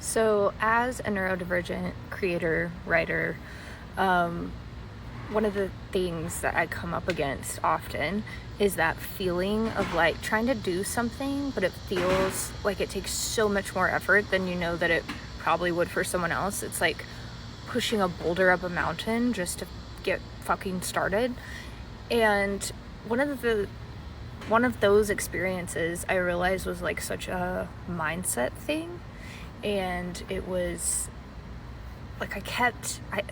So, as a neurodivergent creator, writer, um, one of the things that I come up against often is that feeling of like trying to do something, but it feels like it takes so much more effort than you know that it probably would for someone else. It's like pushing a boulder up a mountain just to get fucking started. And one of the one of those experiences I realized was like such a mindset thing. And it was like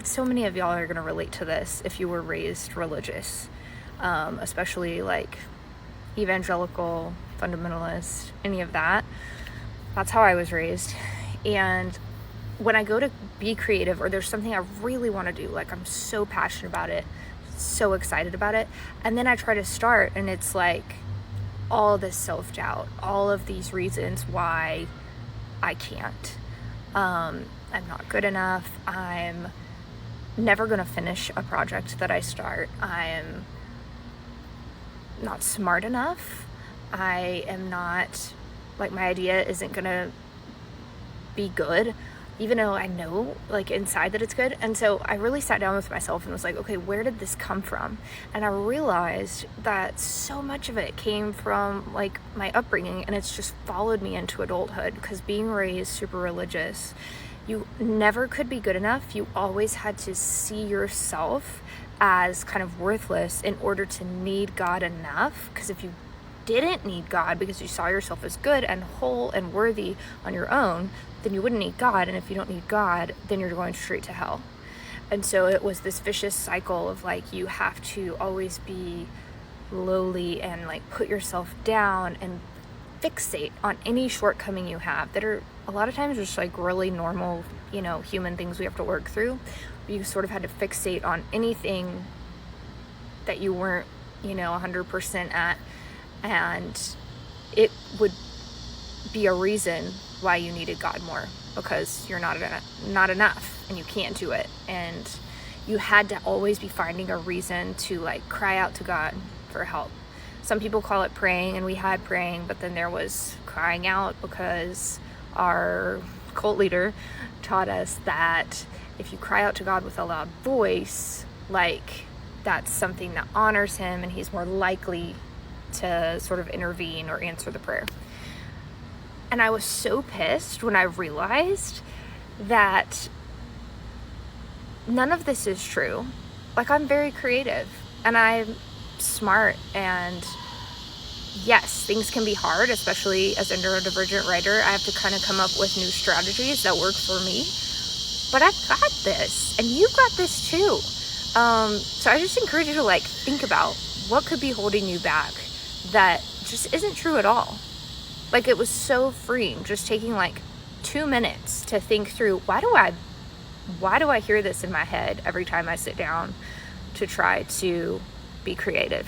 so many of y'all are going to relate to this if you were raised religious, especially like evangelical, fundamentalist, any of that. That's how I was raised. And when I go to be creative, or there's something I really want to do, like I'm so passionate about it, so excited about it, and then I try to start and it's like all this self-doubt, all of these reasons why I can't. I'm not good enough. I'm never going to finish a project that I start. I'm not smart enough. I am not, like, my idea isn't going to be good, even though I know, like, inside that it's good. And so I really sat down with myself and was like, okay, where did this come from? And I realized that so much of it came from, like, my upbringing, and it's just followed me into adulthood, because being raised super religious, you never could be good enough. You always had to see yourself as kind of worthless in order to need God enough, because if you didn't need God because you saw yourself as good and whole and worthy on your own, then you wouldn't need God. And if you don't need God, then you're going straight to hell. And so it was this vicious cycle of like, you have to always be lowly and like put yourself down and fixate on any shortcoming you have that are a lot of times just like really normal, human things we have to work through. You sort of had to fixate on anything that you weren't, 100% at. And it would be a reason why you needed God more, because you're not enough and you can't do it. And you had to always be finding a reason to like cry out to God for help. Some people call it praying, and we had praying, but then there was crying out, because our cult leader taught us that if you cry out to God with a loud voice, like that's something that honors him and he's more likely to sort of intervene or answer the prayer. And I was so pissed when I realized that none of this is true. Like, I'm very creative and I'm smart, and yes, things can be hard, especially as a neurodivergent writer. I have to kind of come up with new strategies that work for me, but I've got this and you've got this too. So I just encourage you to like think about what could be holding you back that just isn't true at all. Like, it was so freeing just taking like 2 minutes to think through, why do I hear this in my head every time I sit down to try to be creative?